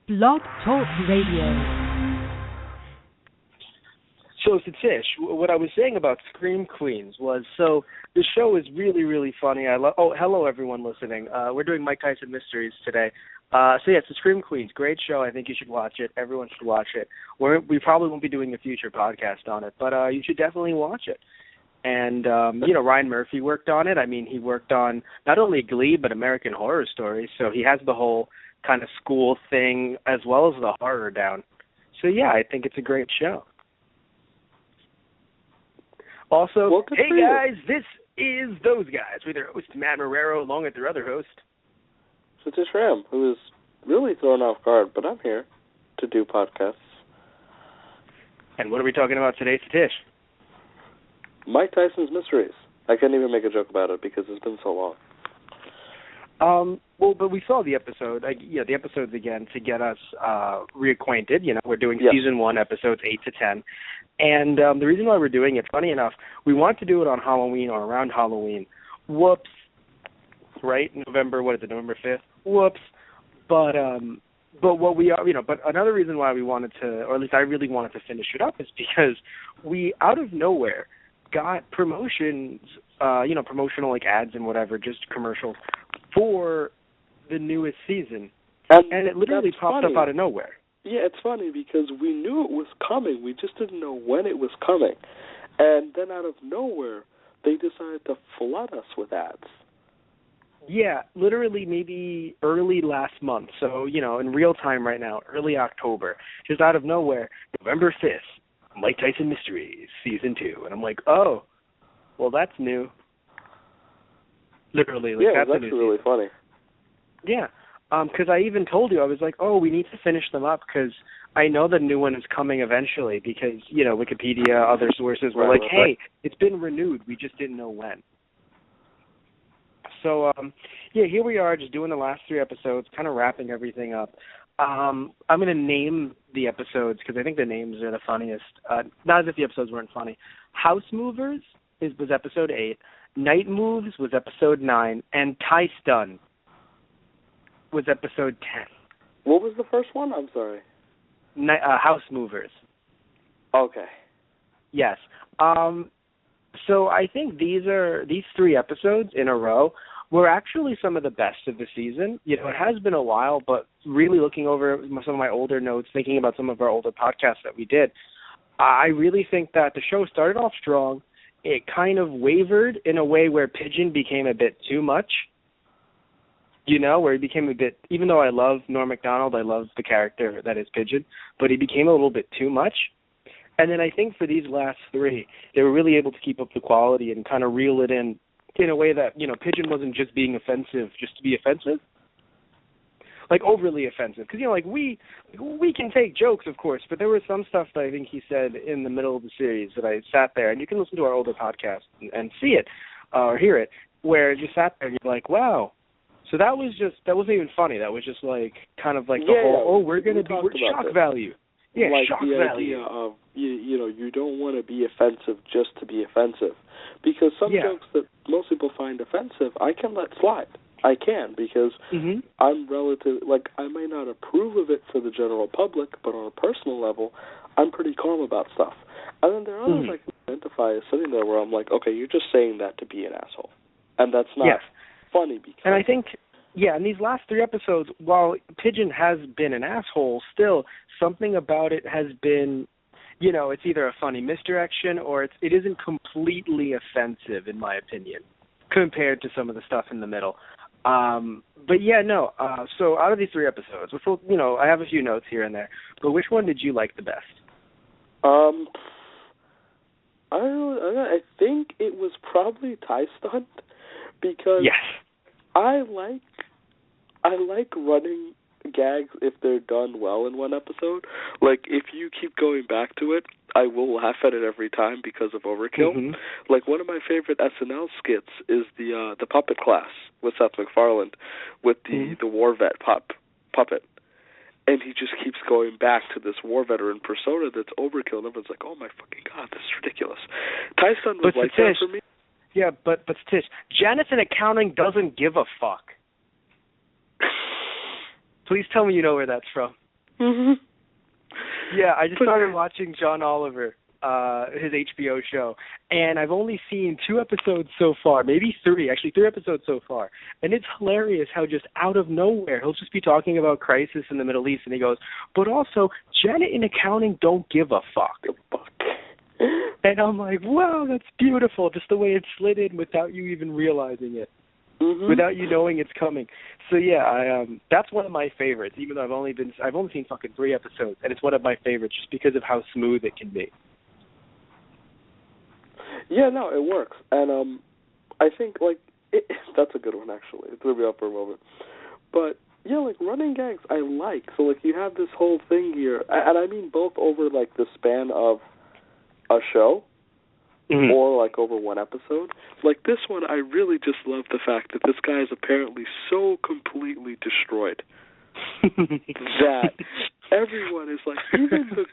Blog Talk Radio. So, Satish, what I was saying about Scream Queens was, so the show is really, really funny. Hello, everyone listening. We're doing Mike Tyson Mysteries today. It's the Scream Queens. Great show. I think you should watch it. Everyone should watch it. We probably won't be doing a future podcast on it, but you should definitely watch it. And, Ryan Murphy worked on it. I mean, he worked on not only Glee, but American Horror Story. So he has the whole kind of school thing as well as the horror down. So, yeah, I think it's a great show. Also, hey guys, this is Those Guys with their host, Matt Marrero, along with their other host, Satish Ram, who is really thrown off guard, but I'm here to do podcasts. And what are we talking about today, Satish? Mike Tyson's Mysteries. I can't even make a joke about it because it's been so long. But we saw the episode, the episodes again to get us reacquainted. We're doing Season 1, episodes 8 to 10. And the reason why we're doing it, funny enough, we want to do it on Halloween or around Halloween. Whoops. Right? November 5th? Whoops. But what we are, but another reason why we wanted to, or at least I really wanted to finish it up, is because we, out of nowhere, got promotions, promotional ads and whatever, just commercials for the newest season. And it literally popped up out of nowhere. Yeah, it's funny because we knew it was coming. We just didn't know when it was coming. And then out of nowhere, they decided to flood us with ads. Yeah, literally maybe early last month. So, in real time right now, early October, just out of nowhere, November 5th, Mike Tyson Mysteries, Season 2. And I'm like, oh, well, that's new. Literally. Yeah, that's actually really funny. Yeah. Because I even told you, I was like, oh, we need to finish them up because I know the new one is coming eventually because, Wikipedia, other sources were like, hey, it's been renewed. We just didn't know when. So, here we are just doing the last 3 episodes, kind of wrapping everything up. I'm going to name the episodes because I think the names are the funniest. Not as if the episodes weren't funny. House Movers was episode 8. Night Moves was episode 9. And Tyson was episode 10. What was the first one? I'm sorry. House Movers. Okay. Yes. So I think these 3 episodes in a row were actually some of the best of the season. It has been a while, but really looking over some of my older notes, thinking about some of our older podcasts that we did, I really think that the show started off strong. It kind of wavered in a way where Pigeon became a bit too much. Where he became a bit, even though I love Norm Macdonald, I love the character that is Pigeon, but he became a little bit too much. And then I think for these last 3, they were really able to keep up the quality and kind of reel it in a way that, Pigeon wasn't just being offensive just to be offensive. Like overly offensive. Because, we can take jokes, of course, but there was some stuff that I think he said in the middle of the series that I sat there, and you can listen to our older podcast and see it or hear it, where you sat there and you're like, wow. So that wasn't even funny. That was just like kind of like the whole, we're shock value. Yeah, like shock the value. Idea of, you don't want to be offensive just to be offensive. Because some jokes that most people find offensive, I can let slide. I can, because I'm I may not approve of it for the general public, but on a personal level, I'm pretty calm about stuff. And then there are others I can identify as sitting there where I'm like, okay, you're just saying that to be an asshole. And that's not funny. Because and I think, in these last 3 episodes, while Pigeon has been an asshole, still something about it has been, it's either a funny misdirection or it isn't completely offensive, in my opinion, compared to some of the stuff in the middle. So out of these 3 episodes, I have a few notes here and there, but which one did you like the best? I think it was probably Tyson, because I like running gags if they're done well in one episode. Like, if you keep going back to it, I will laugh at it every time because of overkill. Like, one of my favorite SNL skits is the puppet class with Seth MacFarlane with the war vet puppet. And he just keeps going back to this war veteran persona that's overkill, and everyone's like, oh my fucking God, this is ridiculous. Tyson was like that for me. Yeah, but Tish, Janice in accounting doesn't give a fuck. Please tell me you know where that's from. Mhm. Yeah, I just started watching John Oliver, his HBO show, and I've only seen 2 episodes so far, maybe 3, actually 3 episodes so far, and it's hilarious how just out of nowhere, he'll just be talking about crisis in the Middle East, and he goes, but also, Janet in accounting don't give a fuck. And I'm like, wow, that's beautiful, just the way it slid in without you even realizing it. Mm-hmm. Without you knowing it's coming. So yeah, that's one of my favorites. Even though I've only seen fucking 3 episodes, and it's one of my favorites just because of how smooth it can be. Yeah, no, it works, and I think that's a good one actually. It threw me up for a moment, but yeah, like running gags I like. So like you have this whole thing here, and I mean both over like the span of a show. Mm-hmm. Or like over one episode. Like this one, I really just love the fact that this guy is apparently so completely destroyed that everyone is like, even the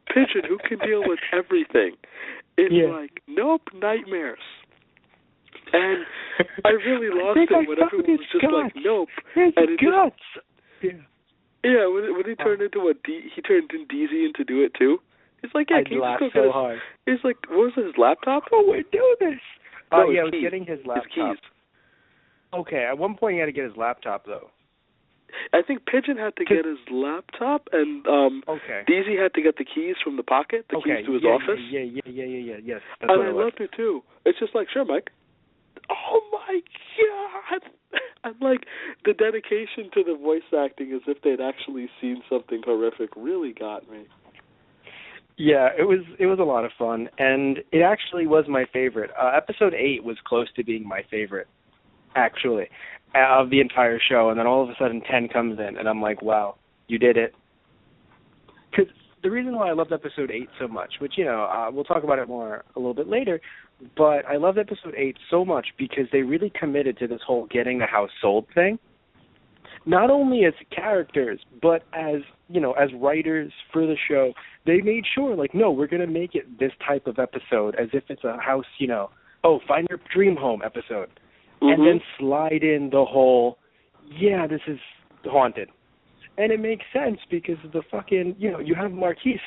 Pigeon who can deal with everything is like, nope, nightmares. And I really lost it when everyone was just like, nope. And it guts. Yeah, when he turned into he turned DZ into do it too. He's like, yeah, can you just go get his... hard. He's like, what was it, his laptop? Oh, we do this. No, yeah, I was getting his laptop. His keys. Okay, at one point he had to get his laptop, though. I think Pigeon had to get his laptop, and DZ had to get the keys from the pocket, keys to his office. Yes. And I loved it, too. It's just like, sure, Mike. Oh, my God. And, like, the dedication to the voice acting as if they'd actually seen something horrific really got me. Yeah, it was a lot of fun, and it actually was my favorite. Episode 8 was close to being my favorite, actually, of the entire show, and then all of a sudden 10 comes in, and I'm like, wow, you did it. Because the reason why I loved Episode 8 so much, which, we'll talk about it more a little bit later, but I loved Episode 8 so much because they really committed to this whole getting the house sold thing. Not only as characters, but as writers for the show, they made sure, like, no, we're going to make it this type of episode as if it's a house, find your dream home episode. Mm-hmm. And then slide in the whole, this is haunted. And it makes sense because of the fucking, you have Marquise,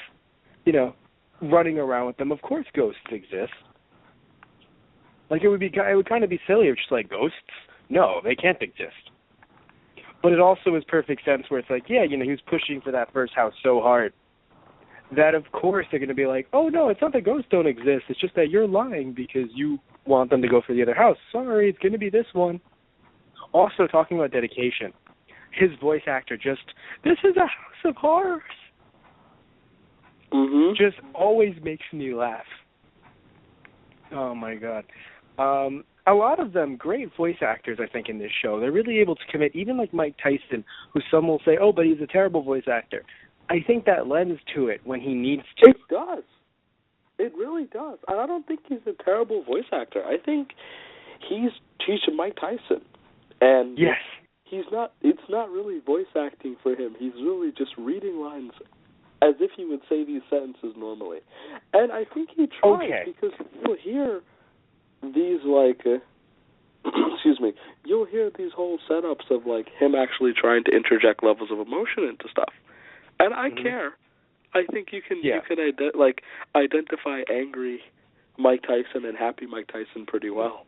running around with them. Of course ghosts exist. Like, it would kind of be silly if just like, ghosts? No, they can't exist. But it also is perfect sense where it's like, he was pushing for that first house so hard that, of course, they're going to be like, oh, no, it's not that ghosts don't exist. It's just that you're lying because you want them to go for the other house. Sorry, it's going to be this one. Also, talking about dedication, his voice actor this is a house of horrors. Mm-hmm. Just always makes me laugh. Oh, my God. A lot of them, great voice actors, I think, in this show. They're really able to commit, even like Mike Tyson, who some will say, oh, but he's a terrible voice actor. I think that lends to it when he needs to. It does. It really does. And I don't think he's a terrible voice actor. I think he's Mike Tyson. And yes. It's not really voice acting for him. He's really just reading lines as if he would say these sentences normally. And I think he tried because you'll hear these you'll hear these whole setups of like him actually trying to interject levels of emotion into stuff, and I care. I think you can identify angry Mike Tyson and happy Mike Tyson pretty well.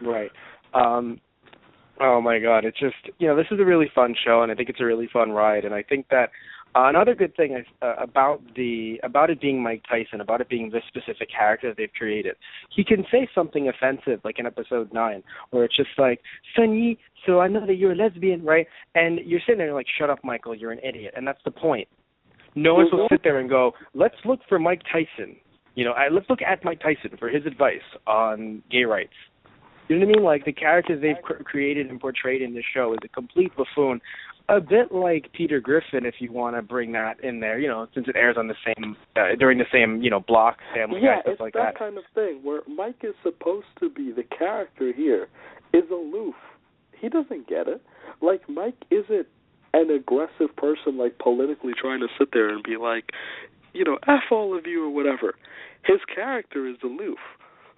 Right. Oh my God, it's just this is a really fun show, and I think it's a really fun ride, and I think that. Another good thing is, about it being Mike Tyson, about it being this specific character that they've created, he can say something offensive, like in episode 9, where it's just like, Sonny, so I know that you're a lesbian, right? And you're sitting there like, shut up, Michael, you're an idiot. And that's the point. No one will sit there and go, let's look for Mike Tyson. Let's look at Mike Tyson for his advice on gay rights. You know what I mean? Like, the character they've created and portrayed in this show is a complete buffoon. A bit like Peter Griffin, if you want to bring that in there, since it airs on the same, during the same, block, Family Guy, stuff like that. Yeah, it's that kind of thing where Mike is supposed to be, the character here, is aloof. He doesn't get it. Like, Mike isn't an aggressive person, like, politically trying to sit there and be like, F all of you or whatever. His character is aloof.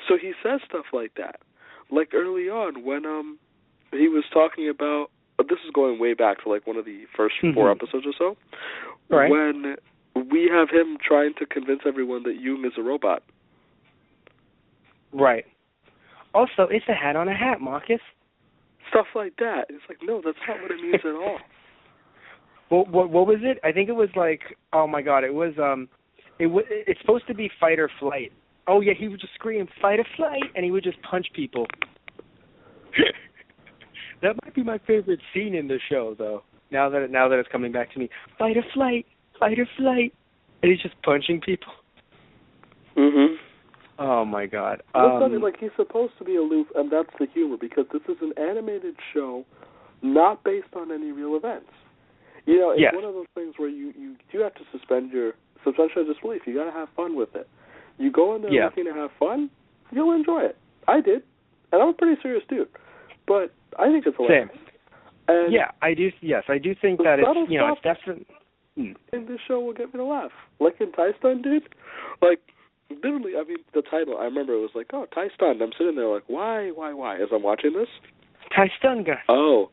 So he says stuff like that. Like early on when he was talking about this is going way back to like one of the first 4 episodes or so, right. when we have him trying to convince everyone that Jung is a robot. Right. Also, it's a hat on a hat, Marcus. Stuff like that. It's like, no, that's not what it means at all. What was it? I think it was like, oh my God, it was it's supposed to be fight or flight. Oh yeah, he would just scream fight or flight, and he would just punch people. That might be my favorite scene in the show, though. Now that it's coming back to me, fight or flight, and he's just punching people. Mhm. Oh my God. Well, funny, like he's supposed to be aloof, and that's the humor, because this is an animated show, not based on any real events. You know, it's one of those things where you have to suspend your suspension of disbelief. You got to have fun with it. You go in there looking to have fun, you'll enjoy it. I did, and I'm a pretty serious dude, but I think it's hilarious. Same. And yeah, I do. Yes, I do think that it's it's definitely. And this show will get me to laugh, like in Tyson did. Like literally, I mean, the title. I remember it was like, oh, Tyson. I'm sitting there like, why? As I'm watching this, Tyson gun. Oh,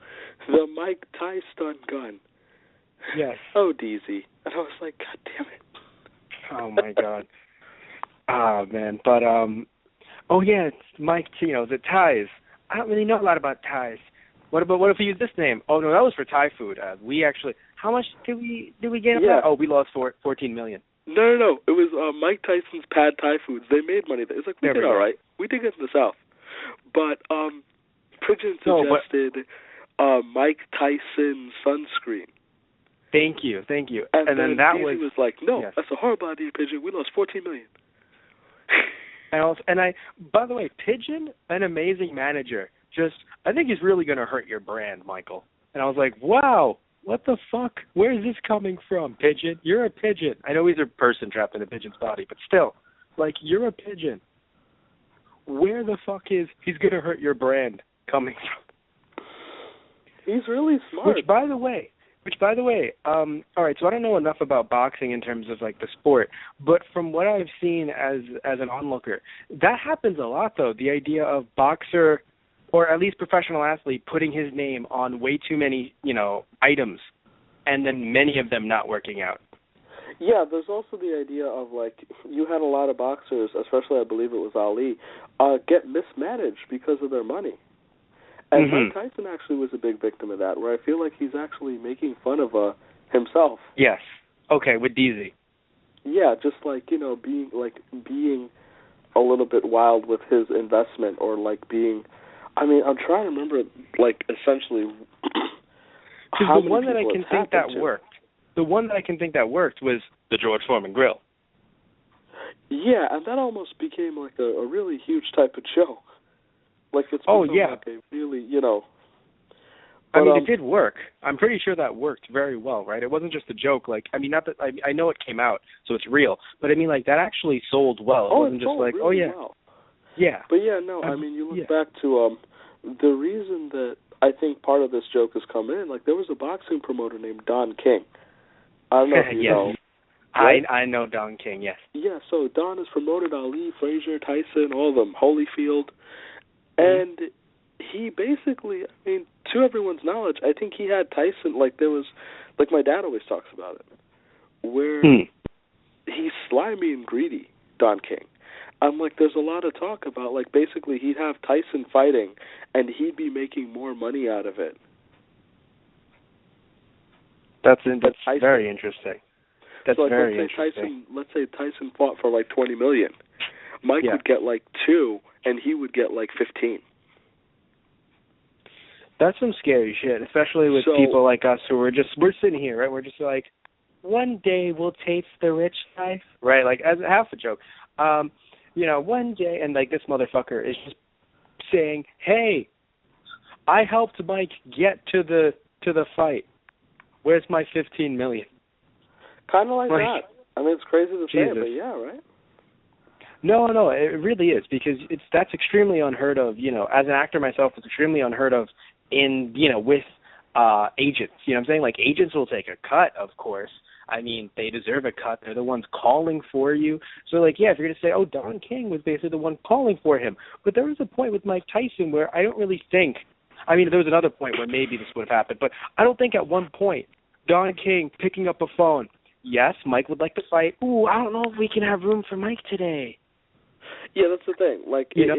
the Mike Tyson gun. Yes. Oh, DZ. And I was like, God damn it. Oh my God. Oh man, but oh yeah, it's Mike. The ties. I don't really know a lot about ties. What if we use this name? Oh no, that was for Thai food. We actually, how much did we get? Yeah. Oh, we lost $14 million. No. It was Mike Tyson's Pad Thai Foods. They made money. It's like we did all right. We did good in the South, but Pigeon suggested Mike Tyson sunscreen. Thank you. And then that was like, no, that's a horrible idea, Pigeon. We lost $14 million. And by the way, Pigeon, an amazing manager. I think he's really going to hurt your brand, Michael. And I was like, wow, what the fuck? Where is this coming from, Pigeon? You're a pigeon. I know he's a person trapped in a pigeon's body, but still, like, you're a pigeon. Where the fuck is he's going to hurt your brand coming from? He's really smart. Which, by the way, all right, so I don't know enough about boxing in terms of, like, the sport, but from what I've seen as an onlooker, that happens a lot, though, the idea of boxer, or at least professional athlete, putting his name on way too many, items, and then many of them not working out. Yeah, there's also the idea of, like, you had a lot of boxers, especially I believe it was Ali, get mismanaged because of their money. And Mike Tyson actually was a big victim of that, where I feel like he's actually making fun of himself. Yes. Okay, with DZ. Yeah, just like, being a little bit wild with his investment, or like being, I mean, I'm trying to remember, like, essentially how the one that I can think that worked. The one that I can think that worked was the George Foreman Grill. Yeah, and that almost became like a really huge type of show. Like it's like a really, But, I mean, it did work. I'm pretty sure that worked very well, right? It wasn't just a joke. Like, I mean, not that I know it came out, so it's real. But I mean, like, that actually sold well. It wasn't just like, really well. Yeah. But yeah, no. I mean, you look back to the reason that I think part of this joke has come in. Like, there was a boxing promoter named Don King. I don't know if you know. Right? I know Don King. Yes. Yeah. So Don has promoted Ali, Frazier, Tyson, all of them, Holyfield. And he basically, I mean, to everyone's knowledge, I think he had Tyson, like there was, like my dad always talks about it, where he's slimy and greedy, Don King. I'm like, there's a lot of talk about, like, basically he'd have Tyson fighting, and he'd be making more money out of it. That's very interesting. That's so, like, very interesting. Let's say Tyson fought for, like, $20 million. Mike would get, like, 2, and he would get, like, 15. That's some scary shit, especially with people like us who we're sitting here, right? We're just like, one day we'll taste the rich life, right? Like, as half a joke. One day, and, like, this motherfucker is just saying, hey, I helped Mike get to the fight. Where's my $15 million? Kind of like that. I mean, it's crazy to say, but yeah, right? No, it really is, because that's extremely unheard of. As an actor myself, it's extremely unheard of with agents. You know what I'm saying? Like, agents will take a cut, of course. I mean, they deserve a cut. They're the ones calling for you. So, like, yeah, if you're going to say, oh, Don King was basically the one calling for him. But there was a point with Mike Tyson where I don't really think, I mean, there was another point where maybe this would have happened, but I don't think at one point Don King picking up a phone, yes, Mike would like to fight. Ooh, I don't know if we can have room for Mike today. Yeah, that's the thing. Like, Yeah.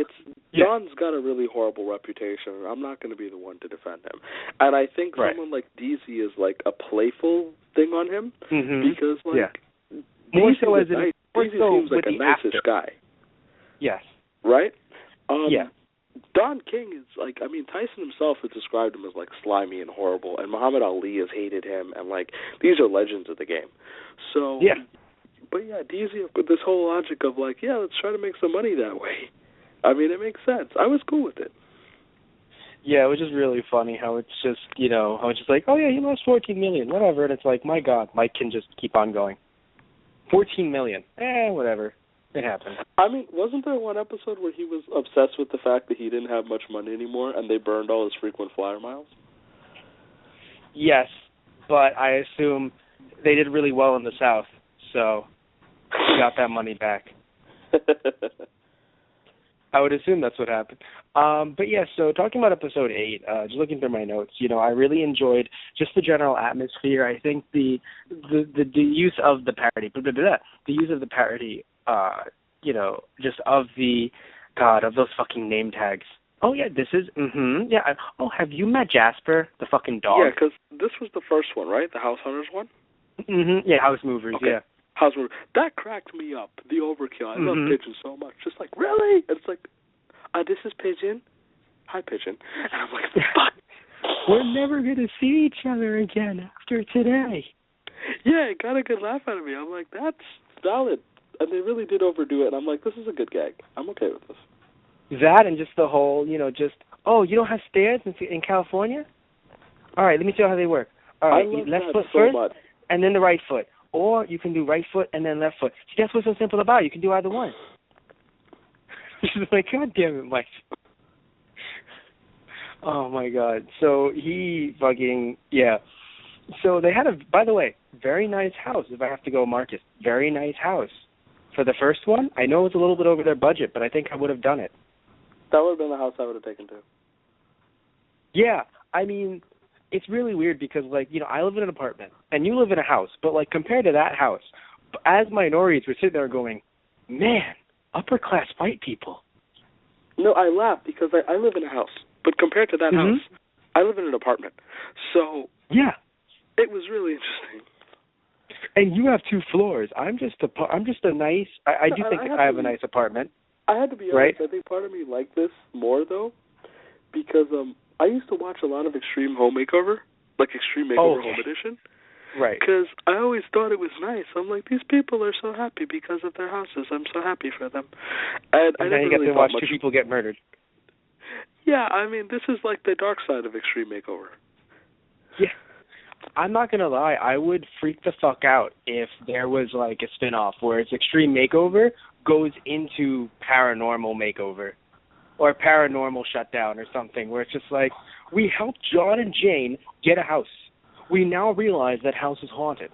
Don's got a really horrible reputation, and I'm not going to be the one to defend him. And I think someone like DZ is like a playful thing on him, because more DZ so as DZ seems like a nice guy. Yes. Right? Yeah. Don King is like, I mean, Tyson himself has described him as like slimy and horrible, and Muhammad Ali has hated him, and like these are legends of the game. So but yeah, DZ, this whole logic of like, yeah, let's try to make some money that way. I mean, it makes sense. I was cool with it. Yeah, it was just really funny how it's just, how it's just like, oh yeah, he lost $14 million, whatever, and it's like, my God, Mike can just keep on going. $14 million, whatever, it happened. I mean, wasn't there one episode where he was obsessed with the fact that he didn't have much money anymore, and they burned all his frequent flyer miles? Yes, but I assume they did really well in the South, so he got that money back. I would assume that's what happened. But yeah, so talking about episode 8, just looking through my notes, I really enjoyed just the general atmosphere. I think the use of the parody, the use of the parody, just of of those fucking name tags. Oh yeah, this is, oh, have you met Jasper, the fucking dog? Yeah, because this was the first one, right? The House Hunters one? Yeah, House Movers, okay. Yeah. House Movers. That cracked me up, the overkill. I love Pigeon so much. Just like, really? And it's like, this is Pigeon. Hi, Pigeon. And I'm like, fuck. We're never going to see each other again after today. Yeah, it got a good laugh out of me. I'm like, that's valid. And they really did overdo it. And I'm like, this is a good gag. I'm okay with this. That and just the whole, you don't have stairs in California? All right, let me show you how they work. All right, left foot so first, much. and then the right foot. Or you can do right foot and then left foot. See, that's what's so simple about it. You can do either one. It's like, God damn it, Mike. Oh, my God. So he fucking, So they had by the way, very nice house, if I have to go Marcus. Very nice house. For the first one, I know it's a little bit over their budget, but I think I would have done it. That would have been the house I would have taken too. Yeah, I mean, it's really weird because, I live in an apartment, and you live in a house, but, compared to that house, as minorities, we're sitting there going, man, upper-class white people. No, I laugh because I live in a house, but compared to that house, I live in an apartment. So, yeah, it was really interesting. And you have 2 floors. I'm just a nice, I do think I have a nice apartment. I had to be honest, right? I think part of me liked this more, though, because, I used to watch a lot of Extreme Home Makeover, like Extreme Makeover Home Edition. Right. Because I always thought it was nice. I'm like, these people are so happy because of their houses. I'm so happy for them. And I then you really get to watch 2 people get murdered. Yeah, I mean, this is like the dark side of Extreme Makeover. Yeah. I'm not going to lie. I would freak the fuck out if there was, a spin-off where it's Extreme Makeover goes into Paranormal Makeover. Or Paranormal Shutdown or something, where it's just like, we helped John and Jane get a house. We now realize that house is haunted.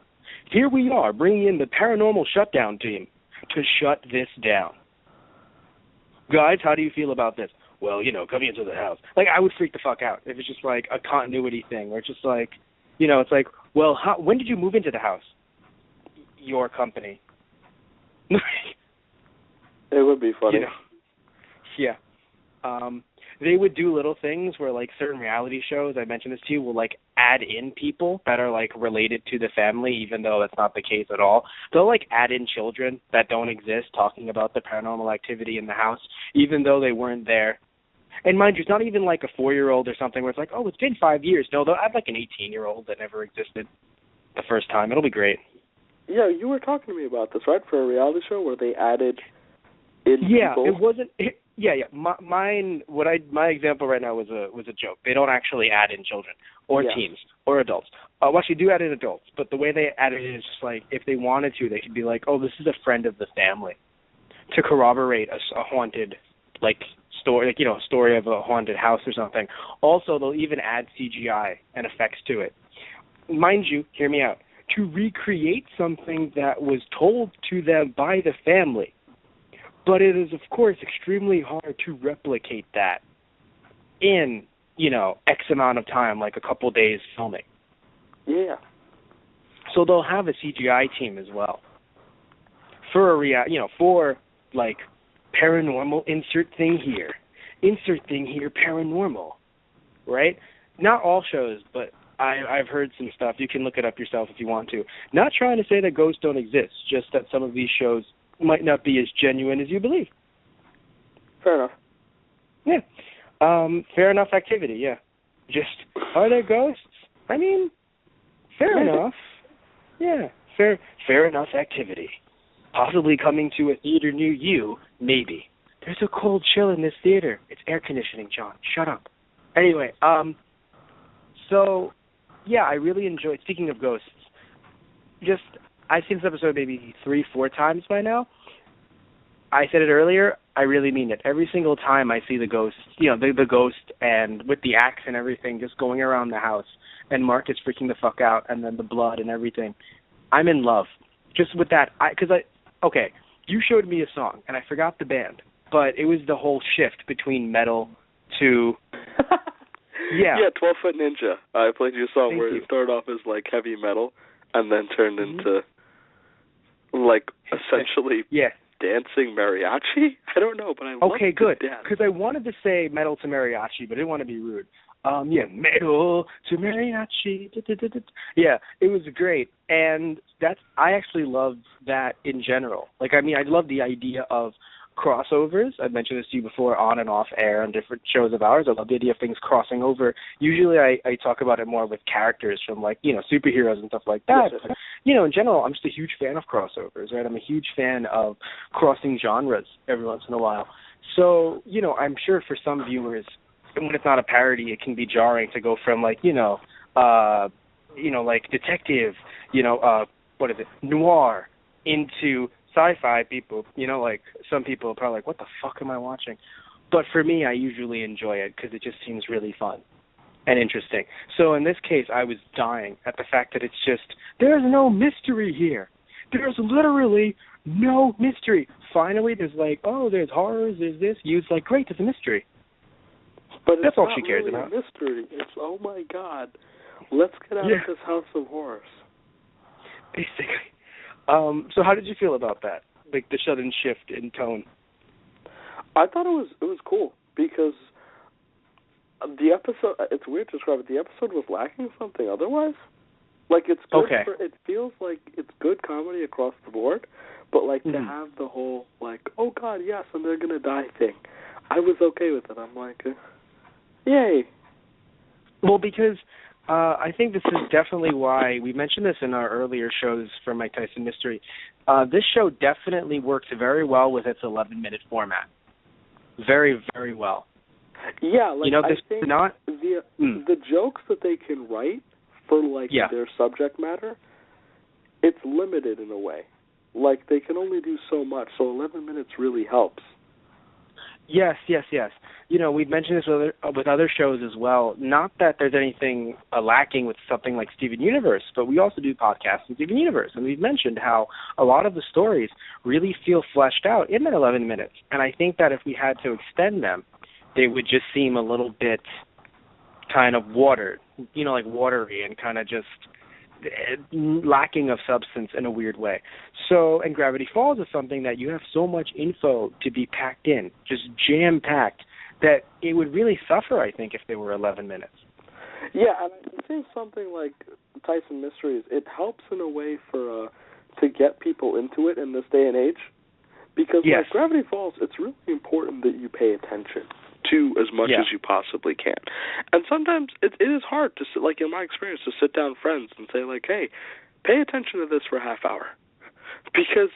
Here we are, bringing in the Paranormal Shutdown team to shut this down. Guys, how do you feel about this? Well, coming into the house. I would freak the fuck out if it's just, a continuity thing, where it's just it's like, well, when did you move into the house? Your company. It would be funny. Yeah. They would do little things where, certain reality shows, I mentioned this to you, will, add in people that are, related to the family, even though that's not the case at all. They'll, add in children that don't exist talking about the paranormal activity in the house, even though they weren't there. And mind you, it's not even, a 4-year-old or something where it's like, oh, it's been 5 years. No, they'll add, an 18-year-old that never existed the first time. It'll be great. Yeah, you were talking to me about this, right, for a reality show where they added in people? It wasn't... My example right now was a joke. They don't actually add in children or teens or adults. Well, actually, do add in adults, but the way they add it is just if they wanted to, they could be like, oh, this is a friend of the family, to corroborate a haunted story, a story of a haunted house or something. Also, they'll even add CGI and effects to it. Mind you, hear me out, to recreate something that was told to them by the family. But it is, of course, extremely hard to replicate that in, X amount of time, like a couple days filming. Yeah. So they'll have a CGI team as well for for like paranormal insert thing here, paranormal, right? Not all shows, but I've heard some stuff. You can look it up yourself if you want to. Not trying to say that ghosts don't exist, just that some of these shows might not be as genuine as you believe. Fair enough. Yeah. Fair enough activity, yeah. Just, are there ghosts? I mean, fair enough. Yeah, fair enough activity. Possibly coming to a theater near you, maybe. There's a cold chill in this theater. It's air conditioning, John. Shut up. Anyway, so, yeah, I really enjoyed, speaking of ghosts, I've seen this episode maybe 3-4 times by now. I said it earlier, I really mean it. Every single time I see the ghost, the ghost and with the axe and everything just going around the house, and Mark is freaking the fuck out, and then the blood and everything, I'm in love. Just with that, okay, you showed me a song, and I forgot the band, but it was the whole shift between metal to... Yeah. Yeah, 12-Foot Ninja. I played you a song where it started off as, like, heavy metal, and then turned into, like, essentially... Yeah. Dancing mariachi? I don't know, but I love okay, good. dance. Because I wanted to say metal to mariachi, but I didn't want to be rude. Metal to mariachi. Yeah, it was great. And I actually loved that in general. Like, I love the idea of crossovers. I've mentioned this to you before on and off air on different shows of ours. I love the idea of things crossing over. Usually I talk about it more with characters from, like, superheroes and stuff like that. But, in general, I'm just a huge fan of crossovers, right? I'm a huge fan of crossing genres every once in a while. So, I'm sure for some viewers, when it's not a parody, it can be jarring to go from, like, like detective, what is it, noir into sci-fi. People, like some people are probably like, what the fuck am I watching? But for me, I usually enjoy it because it just seems really fun and interesting. So in this case, I was dying at the fact that it's just, there's no mystery here. There's literally no mystery. Finally, there's like, there's horrors, there's this. You's like, great, it's a mystery. But that's all she not cares really about. A mystery. It's, oh my God, let's get out of this house of horrors. Basically. So how did you feel about that? Like the sudden shift in tone? I thought it was cool because the episode, it's weird to describe it, the episode was lacking something otherwise. Like, it's good it feels like it's good comedy across the board, but like to have the whole like, oh God, yes, and they're gonna die thing, I was okay with it. I'm like, yay. Well, because I think this is definitely why, we mentioned this in our earlier shows for Mike Tyson Mystery, this show definitely works very well with its 11-minute format. Very, very well. Yeah, like, I think not... the jokes that they can write for, like, their subject matter, it's limited in a way. Like, they can only do so much, so 11 minutes really helps. Yes. We've mentioned this with other shows as well. Not that there's anything lacking with something like Steven Universe, but we also do podcasts in Steven Universe, and we've mentioned how a lot of the stories really feel fleshed out in that 11 minutes. And I think that if we had to extend them, they would just seem a little bit kind of watered, like watery and kind of just lacking of substance in a weird way. So, and Gravity Falls is something that you have so much info to be packed in, just jam-packed, that it would really suffer, I think, if they were 11 minutes. Yeah, and I think something like Tyson Mysteries, it helps in a way for to get people into it in this day and age, because like Gravity Falls, it's really important that you pay attention to as much as you possibly can. And sometimes it is hard to, like in my experience, to sit down with friends and say, like, hey, pay attention to this for a half hour. Because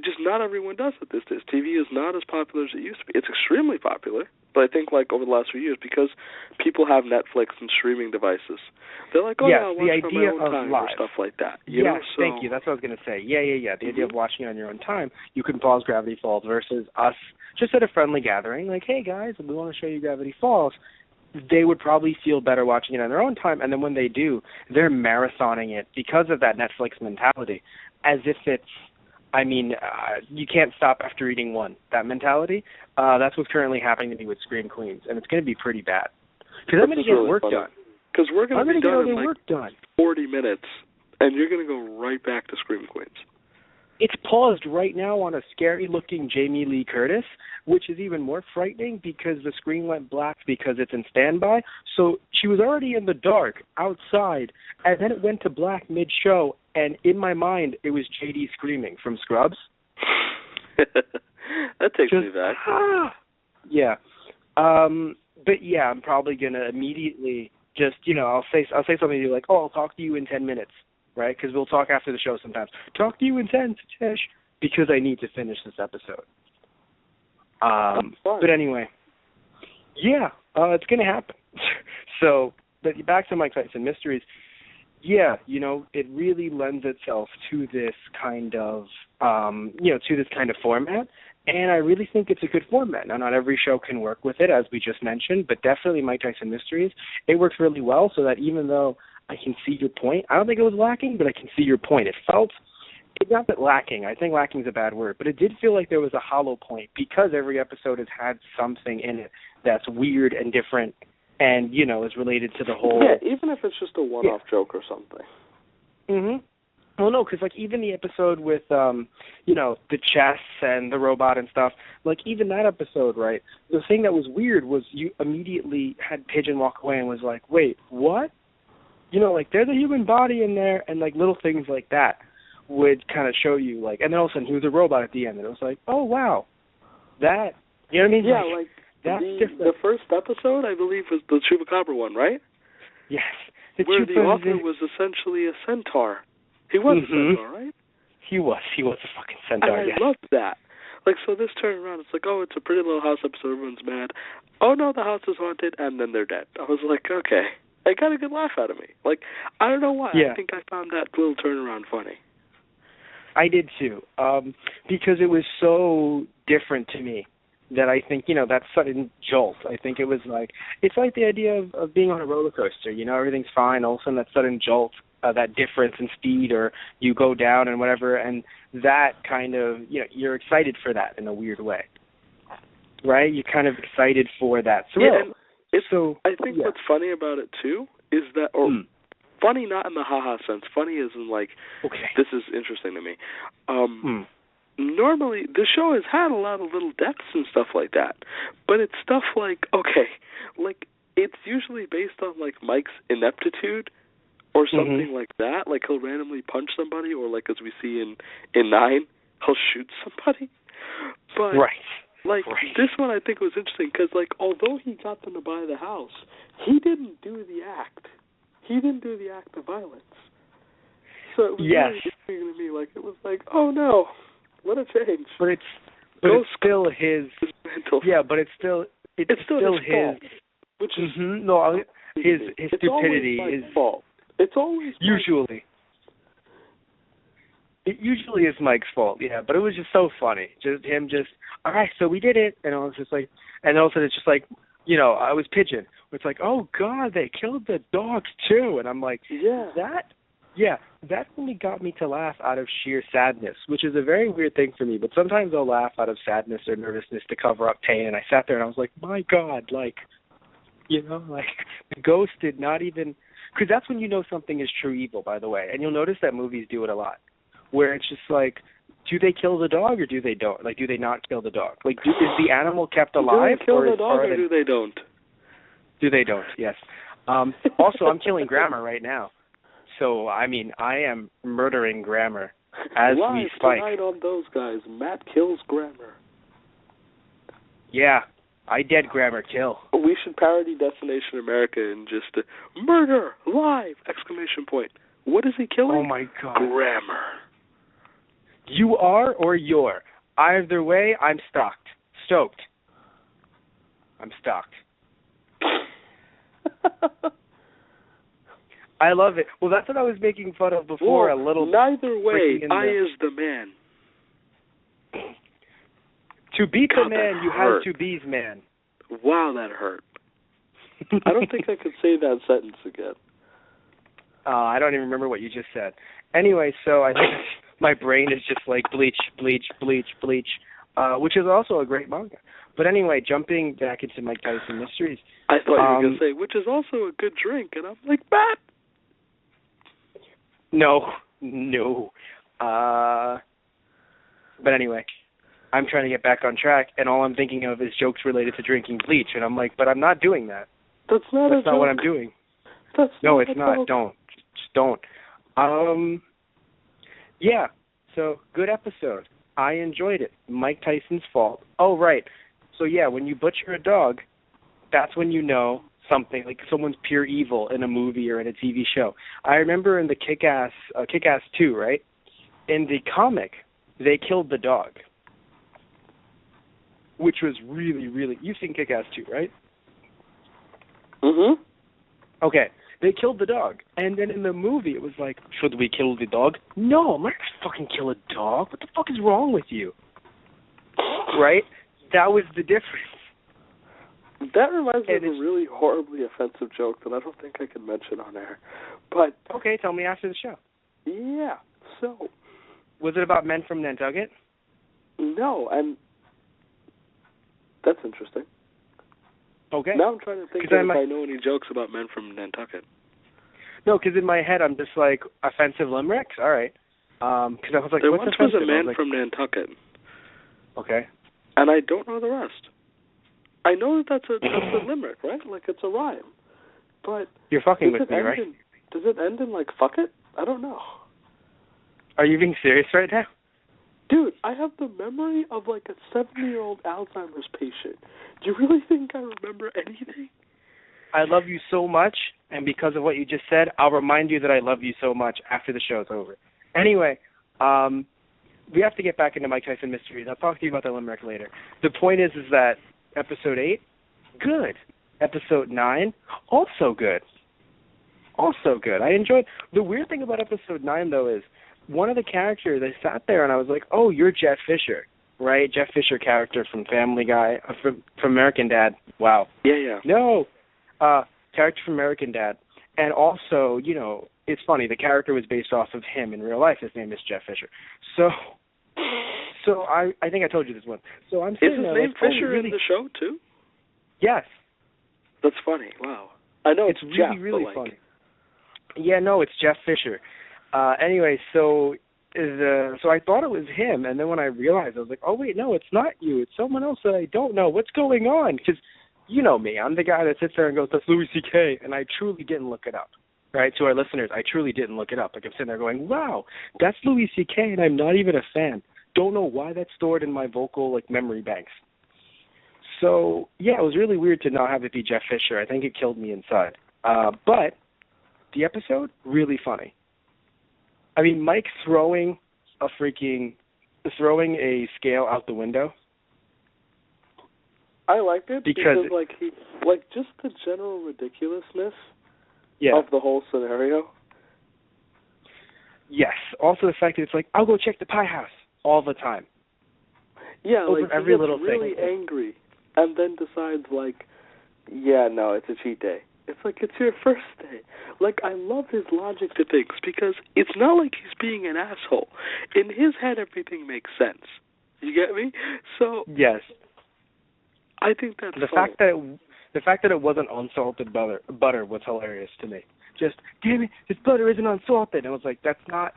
just not everyone does it these days. TV is not as popular as it used to be. It's extremely popular, but I think like over the last few years, because people have Netflix and streaming devices, they're like, I'll watch it on my own time or stuff like that. Thank you. That's what I was going to say. Yeah. The idea of watching it on your own time, you can pause Gravity Falls versus us just at a friendly gathering, like, hey guys, we want to show you Gravity Falls. They would probably feel better watching it on their own time, and then when they do, they're marathoning it because of that Netflix mentality, as if it's, you can't stop after eating one. That mentality, that's what's currently happening to me with Scream Queens, and it's going to be pretty bad. Because I'm going to get really work funny. done. Because we're going to be done in work done. 40 minutes, and you're going to go right back to Scream Queens. It's paused right now on a scary-looking Jamie Lee Curtis, which is even more frightening because the screen went black because it's in standby. So she was already in the dark outside, and then it went to black mid-show, and in my mind, it was JD screaming from Scrubs. That takes me back. Yeah. But yeah, I'm probably going to immediately just, I'll say something to you like, oh, I'll talk to you in 10 minutes. Right? Because we'll talk after the show sometimes. Talk to you in 10, Tish, because I need to finish this episode. But anyway, yeah, it's going to happen. So, but back to Mike Tyson Mysteries. Yeah, it really lends itself to this kind of, to this kind of format. And I really think it's a good format. Now, not every show can work with it, as we just mentioned, but definitely Mike Tyson Mysteries, it works really well so that even though I can see your point, I don't think it was lacking, but I can see your point. It felt, not that lacking, I think lacking is a bad word, but it did feel like there was a hollow point because every episode has had something in it that's weird and different and, is related to the whole... Yeah, even if it's just a one-off joke or something. Mm-hmm. Well, no, because, even the episode with, the chess and the robot and stuff, even that episode, right, the thing that was weird was you immediately had Pigeon walk away and was like, wait, what? There's a human body in there, and, little things like that would kind of show you, and then all of a sudden he was a robot at the end, and it was like, oh, wow, that, you know what I mean? Yeah, that's different. The first episode, I believe, was the Chupacabra one, right? Yes. Where the author was essentially a centaur. He was a centaur, right? He was a fucking centaur, and I loved that. So this turn around, it's like, oh, it's a pretty little house episode, everyone's mad. Oh, no, the house is haunted, and then they're dead. I was like, okay. It got a good laugh out of me. I don't know why. Yeah. I think I found that little turnaround funny. I did too, because it was so different to me that I think, that sudden jolt. I think it was it's like the idea of being on a roller coaster. Everything's fine. All of a sudden that sudden jolt, that difference in speed, or you go down and whatever, and that kind of, you're excited for that in a weird way. Right? You're kind of excited for that thrill. Yeah, I think what's funny about it, too, is that, funny not in the ha-ha sense, funny as in, this is interesting to me. Normally, the show has had a lot of little depths and stuff like that, but it's stuff it's usually based on, Mike's ineptitude or something like that. He'll randomly punch somebody, or, as we see in 9, he'll shoot somebody. But... Right. This one I think was interesting because, although he got them to buy the house, he didn't do the act. He didn't do the act of violence. So it was really interesting to me. It was oh no, what a change. But it's still his mental. Yeah, but it's still his fault, which is his stupidity is fault. It's always usually. It usually is Mike's fault, yeah, but it was just so funny. Just him all right, so we did it, and I was just and also it's just I was Pigeon. It's oh God, they killed the dogs too, and I'm that really got me to laugh out of sheer sadness, which is a very weird thing for me, but sometimes I'll laugh out of sadness or nervousness to cover up pain, and I sat there and I was my God, the ghost did not even, because that's when something is true evil, by the way, and you'll notice that movies do it a lot. Where it's just do they kill the dog or do they don't? Do they not kill the dog? Is the animal kept alive? Do they kill the dog or do they don't? Do they don't, yes. Also, I'm killing Grammar right now. So, I am murdering Grammar as we speak. Tonight on Those Guys, Matt kills Grammar. Yeah, I dead Grammar kill. We should parody Destination America and just murder, live, ! What is he killing? Oh, my God. Grammar. You are or you're? Either way, I'm stoked. I'm stoked. I love it. Well, that's what I was making fun of before. Well, a little. Neither way, I is the man. To be the man, you have to be's man. Wow, that hurt. I don't think I could say that sentence again. I don't even remember what you just said. Anyway, so I think my brain is just bleach, bleach, bleach, bleach, which is also a great manga. But anyway, jumping back into Mike Tyson Mysteries. I thought you were going to say, which is also a good drink, and I'm like, Matt. No. But anyway, I'm trying to get back on track, and all I'm thinking of is jokes related to drinking bleach, and I'm like, but I'm not doing that. That's not what I'm doing. No, it's not. Don't. Just don't. Yeah, so good episode. I enjoyed it. Mike Tyson's fault. Oh, right. So, yeah, when you butcher a dog, that's when you know something, like someone's pure evil in a movie or in a TV show. I remember in the Kick-Ass 2, right? In the comic, they killed the dog, which was really, really... You've seen Kick-Ass 2, right? Mm-hmm. Okay, they killed the dog. And then in the movie, it was like, should we kill the dog? No, I'm not going to fucking kill a dog. What the fuck is wrong with you? Right? That was the difference. That reminds me of a really horribly offensive joke that I don't think I can mention on air. But okay, tell me after the show. Yeah, so... Was it about men from Nantucket? No, and that's interesting. Okay. Now I'm trying to think if I know any jokes about men from Nantucket. No, because in my head I'm just like, offensive limericks? All right. Because I was like, there what's once offensive? was a man from Nantucket. Okay. And I don't know the rest. I know that's a limerick, right? Like, it's a rhyme. But... You're fucking with me, right? Does it end in, like, fuck it? I don't know. Are you being serious right now? Dude, I have the memory of, like, a 70-year-old Alzheimer's patient. Do you really think I remember anything? I love you so much, and because of what you just said, I'll remind you that I love you so much after the show's over. Anyway, we have to get back into Mike Tyson Mysteries. I'll talk to you about the limerick later. The point is that Episode 8, good. Episode 9, also good. Also good. I enjoyed... The weird thing about Episode 9, though, is one of the characters, I sat there and I was like, oh, you're Jeff Fisher, right? Jeff Fisher character from Family Guy, from American Dad. Wow. Yeah. No. Character from American Dad. And also, you know, it's funny, the character was based off of him in real life. His name is Jeff Fisher. So I think I told you this one. So I'm sitting there. Is his name Fisher in the show too? Yes. That's funny. Wow. I know it's really, Jeff, really funny. Yeah, no, it's Jeff Fisher. Anyway, so I thought it was him, and then when I realized, I was like, oh wait, no, it's not you. It's someone else that I don't know. What's going on? Because you know me, I'm the guy that sits there and goes, that's Louis C.K., and I truly didn't look it up. Right, to our listeners, I truly didn't look it up. Like I'm sitting there going, wow, that's Louis C.K., and I'm not even a fan. Don't know why that's stored in my vocal memory banks. So yeah, it was really weird to not have it be Jeff Fisher. I think it killed me inside. But the episode, really funny. I mean, Mike throwing a scale out the window. I liked it because just the general ridiculousness of the whole scenario. Yes. Also the fact that it's like, I'll go check the pie house all the time. Yeah, over every little really thing. Angry, and then decides yeah, no, it's a cheat day. It's like, it's your first day. Like, I love his logic to things because it's not like he's being an asshole. In his head, everything makes sense. You get me? So yes, I think that's the fact that it wasn't unsalted butter was hilarious to me. Just, damn it, this butter isn't unsalted. And I was like, that's not.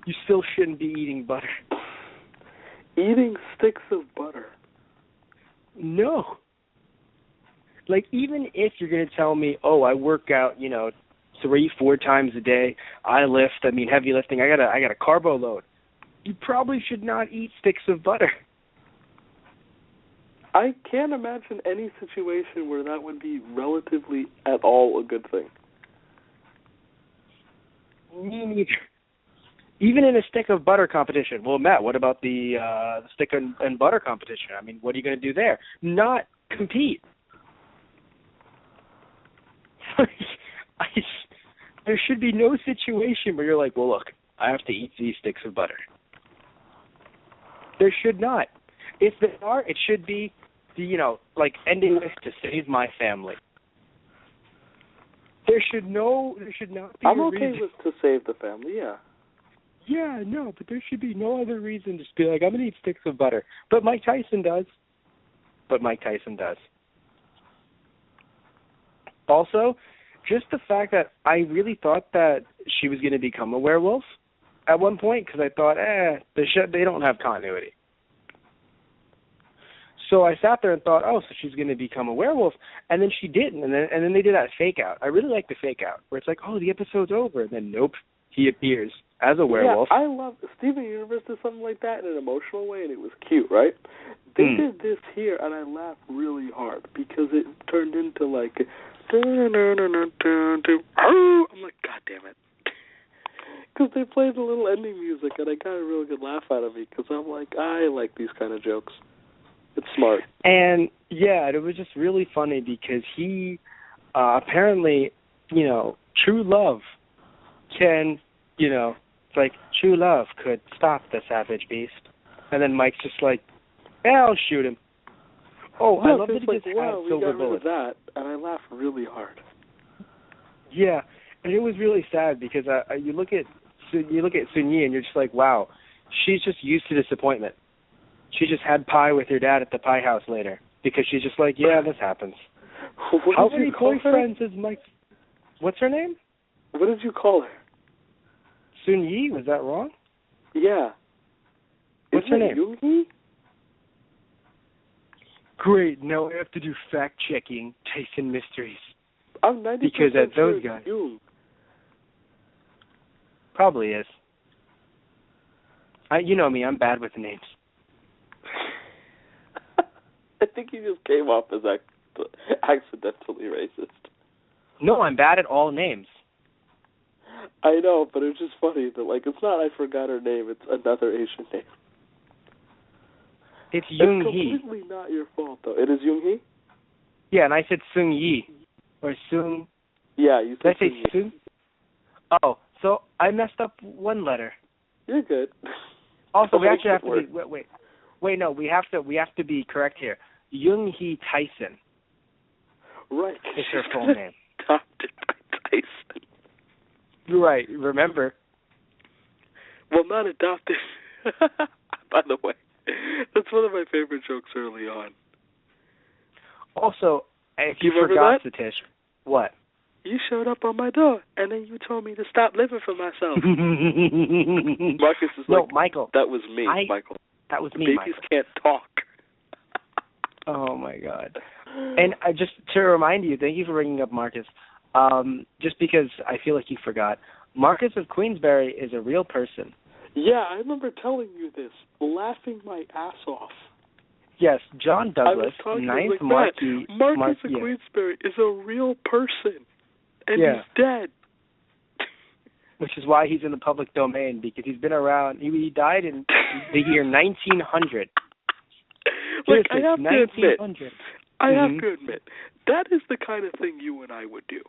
You still shouldn't be eating butter. Eating sticks of butter. No. Like, even if you're going to tell me, oh, I work out, 3-4 times a day, I lift, heavy lifting, I got a carbo load, you probably should not eat sticks of butter. I can't imagine any situation where that would be relatively at all a good thing. Me neither. Even in a stick of butter competition. Well, Matt, what about the stick and butter competition? What are you going to do there? Not compete. There should be no situation where you're like, well, look, I have to eat these sticks of butter. There should not. If there are, it should be, ending this to save my family. There should not be I'm a okay reason. with to save the family, yeah. Yeah, no, but there should be no other reason to just be like, I'm going to eat sticks of butter. But Mike Tyson does. but Mike Tyson does. Also, just the fact that I really thought that she was going to become a werewolf at one point, because I thought, they don't have continuity. So I sat there and thought, oh, so she's going to become a werewolf, and then she didn't, and then they did that fake out. I really like the fake out, where it's like, oh, the episode's over, and then nope, he appears as a werewolf. Yeah, I love Steven Universe did something like that in an emotional way, and it was cute, right? They did this here, and I laughed really hard because it turned into like, I'm like, God damn it. Because they played the little ending music, and I got a really good laugh out of it, because I'm like, I like these kind of jokes. It's smart. And, yeah, it was just really funny because he apparently, true love can, it's like true love could stop the savage beast. And then Mike's just like, yeah, I'll shoot him. Oh, I love that he just had silver bullets. That, and I laughed really hard. Yeah, and it was really sad because you look at Sun Yi and you're just like, wow, she's just used to disappointment. She just had pie with her dad at the pie house later because she's just like, yeah, this happens. How many boyfriends is Mike? What's her name? What did you call her? Sun Yi? Was that wrong? Yeah. What's her name? Yoon Hee? Great. Now I have to do fact checking. Tyson Mysteries. I'm 90% because at sure those guys. Yoon. Probably is. You know me. I'm bad with names. I think you just came off as accidentally racist. No, I'm bad at all names. I know, but it's just funny that, like, it's not I forgot her name, it's another Asian name. It's Yoon Hee. It's completely not your fault, though. It is Yoon Hee? Yeah, and I said Sung Yi. Or Sung... Yeah, you said Did I say Sung? Oh, so I messed up one letter. You're good. Also, we actually have to be... Wait, no, we have to be correct here. Yoon Hee Tyson. Right. Is her full name. Adopted by Tyson. Right, remember. Well, not adopted. By the way, that's one of my favorite jokes early on. Also, if you forgot, Satish, what? You showed up on my door, and then you told me to stop living for myself. Marcus is no, Michael. That was me, Michael. That was me, Babies Michael. can't talk. Oh, my God. And just to remind you, thank you for bringing up Marcus, just because I feel like you forgot, Marcus of Queensberry is a real person. Yeah, I remember telling you this, laughing my ass off. Yes, John Douglas, ninth Marquis. Marcus of Queensberry is a real person, and he's dead. Which is why he's in the public domain, because he's been around. He died in the year 1900. Look, I have to admit, that is the kind of thing you and I would do.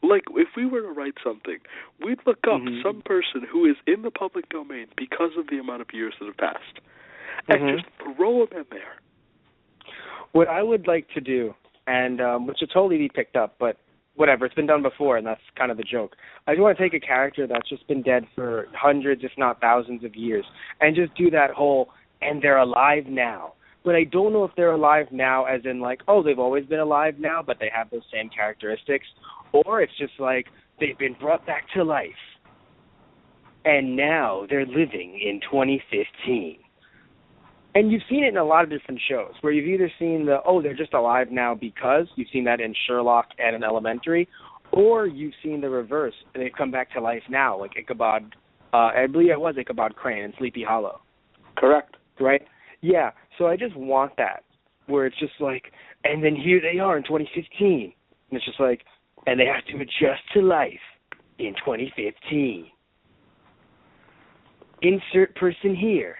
Like, if we were to write something, we'd look up some person who is in the public domain because of the amount of years that have passed, and just throw them in there. What I would like to do, and which will totally be picked up, but whatever, it's been done before, and that's kind of the joke. I just want to take a character that's just been dead for hundreds, if not thousands of years, and just do that whole, and they're alive now. But I don't know if they're alive now as in like, oh, they've always been alive now, but they have those same characteristics. Or it's just like they've been brought back to life. And now they're living in 2015. And you've seen it in a lot of different shows where you've either seen they're just alive now because you've seen that in Sherlock and in Elementary, or you've seen the reverse and they've come back to life now, like Ichabod, I believe it was Ichabod Crane in Sleepy Hollow. Correct. Right? Yeah, so I just want that, where it's just like, and then here they are in 2015. And it's just like, and they have to adjust to life in 2015. Insert person here.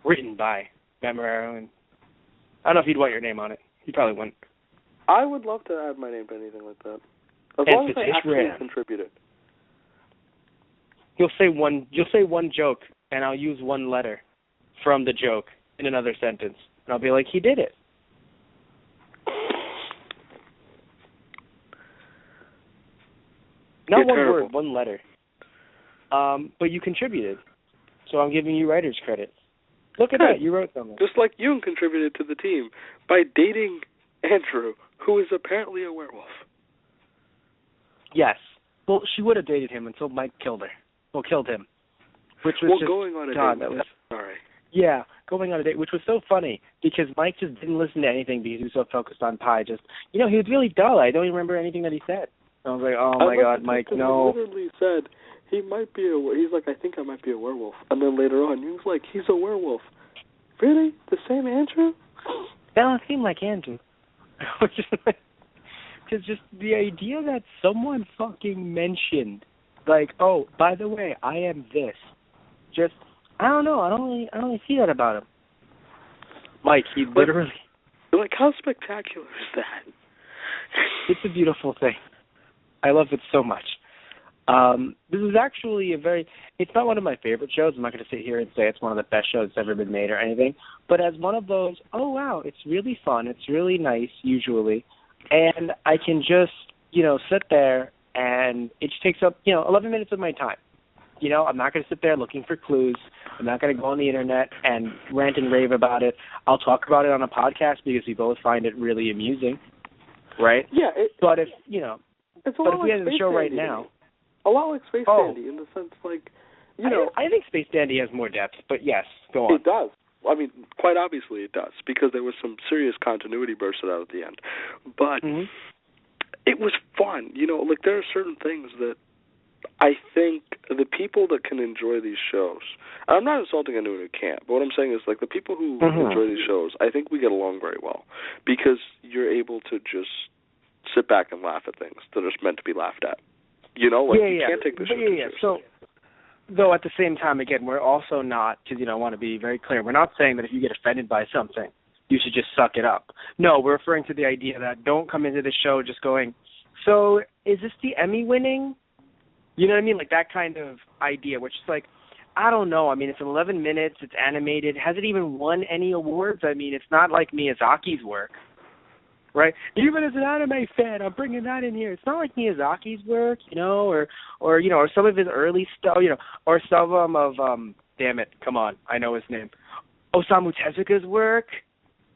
Written by Memoraro. And I don't know if you'd want your name on it. You probably wouldn't. I would love to add my name to anything like that. As long as I actually contributed. You'll say one joke, and I'll use one letter from the joke in another sentence. And I'll be like, he did it. Not one word, one letter. But you contributed. So I'm giving you writer's credit. Look at that. You wrote something. Just like Jung contributed to the team by dating Andrew, who is apparently a werewolf. Yes. Well, she would have dated him until Mike killed her. Well, killed him. Which was just, going on a God, date. that was, sorry. Yeah, going on a date, which was so funny because Mike just didn't listen to anything because he was so focused on pie. Just, he was really dull. I don't even remember anything that he said. I was like, oh my God, Mike, no. He literally said he might be he's like, I think I might be a werewolf. And then later on, he was like, he's a werewolf. Really? The same Andrew? That don't seem like Andrew. Because just the idea that someone fucking mentioned, like, oh, by the way, I am this. Just, I don't know. I don't really see that about him. Mike, he literally. Like, how spectacular is that? It's a beautiful thing. I love it so much. This is actually it's not one of my favorite shows. I'm not going to sit here and say it's one of the best shows that's ever been made or anything. But as one of those, oh, wow, it's really fun. It's really nice, usually. And I can just, sit there and it just takes up, 11 minutes of my time. I'm not going to sit there looking for clues. I'm not going to go on the internet and rant and rave about it. I'll talk about it on a podcast because we both find it really amusing, right? Yeah. But if, it's but if we had the show right now. A lot like Space Dandy in the sense, like, I think Space Dandy has more depth, but yes, go on. It does. I mean, quite obviously it does, because there was some serious continuity bursted out at the end. But it was fun. Like, there are certain things that I think the people that can enjoy these shows, and I'm not insulting anyone who can't, but what I'm saying is, like, the people who enjoy these shows, I think we get along very well, because you're able to just sit back and laugh at things that are meant to be laughed at. You can't take the show too seriously. So, though at the same time, again, we're also not, because, I want to be very clear, we're not saying that if you get offended by something, you should just suck it up. No, we're referring to the idea that don't come into the show just going, so is this the Emmy winning? You know what I mean? Like that kind of idea, which is like, I don't know. I mean, it's 11 minutes. It's animated. Has it even won any awards? I mean, it's not like Miyazaki's work, right? Even as an anime fan, I'm bringing that in here. It's not like Miyazaki's work, or some of his early stuff, or some of damn it, come on, I know his name, Osamu Tezuka's work,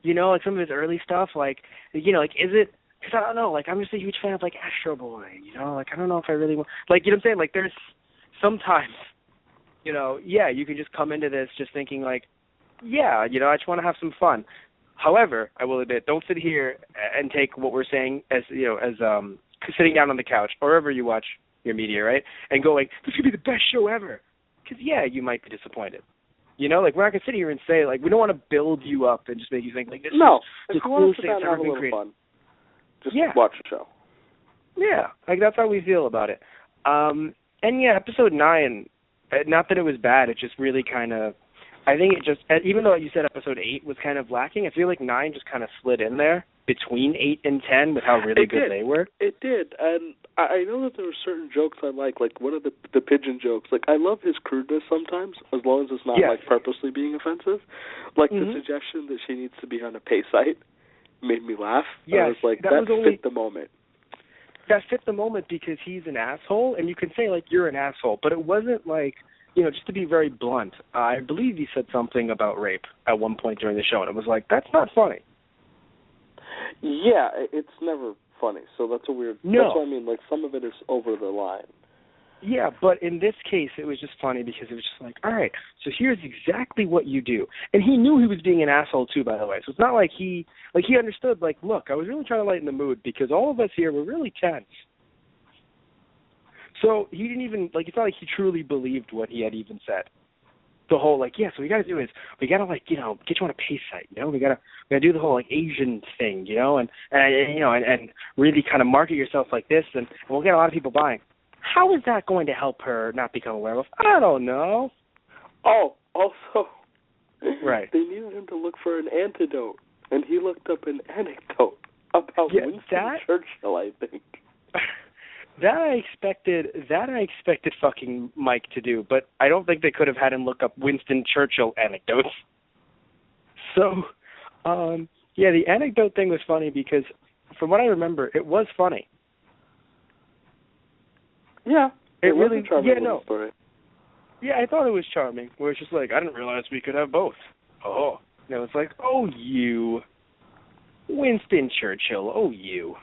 like some of his early stuff, like, is it? Because I don't know, like, I'm just a huge fan of, like, Astro Boy, like, I don't know if I really want, like, you know what I'm saying? Like, there's sometimes, you can just come into this just thinking, like, I just want to have some fun. However, I will admit, don't sit here and take what we're saying as, as sitting down on the couch, or wherever you watch your media, right, and go, like, this could be the best show ever. Because, you might be disappointed. Like, we're not going to sit here and say, like, we don't want to build you up and just make you think, like, this is the coolest thing that's ever been created. Fun. Just watch the show. Yeah, like that's how we feel about it. And episode 9, not that it was bad, it just really kind of, I think it just, even though you said episode 8 was kind of lacking, I feel like 9 just kind of slid in there between 8 and 10 with how really good they were. It did, and I know that there were certain jokes I like one of the pigeon jokes. Like, I love his crudeness sometimes, as long as it's not, like, purposely being offensive. Like, the suggestion that she needs to be on a pay site made me laugh. Yeah, I was like, that fit the moment. That fit the moment because he's an asshole, and you can say, like, you're an asshole, but it wasn't like, just to be very blunt, I believe he said something about rape at one point during the show, and it was like, that's not funny. Yeah, it's never funny, so that's a weird, that's what I mean, like, some of it is over the line. Yeah, but in this case, it was just funny because it was just like, all right, so here's exactly what you do. And he knew he was being an asshole, too, by the way. So it's not like he understood, like, look, I was really trying to lighten the mood because all of us here were really tense. So he didn't even, like, it's not like he truly believed what he had even said. The whole, like, so we got to do is, we got to, like, get you on a pay site, we got to do the whole, like, Asian thing, and really kind of market yourself like this, and we'll get a lot of people buying. How is that going to help her not become a werewolf? I don't know. Oh, also, right. They needed him to look for an antidote, and he looked up an anecdote about Winston Churchill, I think. That I expected fucking Mike to do, but I don't think they could have had him look up Winston Churchill anecdotes. So, the anecdote thing was funny because, from what I remember, it was funny. Yeah, it was really, a charming story. Yeah, I thought it was charming. Where it's just like, I didn't realize we could have both. oh. And it was like, oh, you. Winston Churchill, oh, you.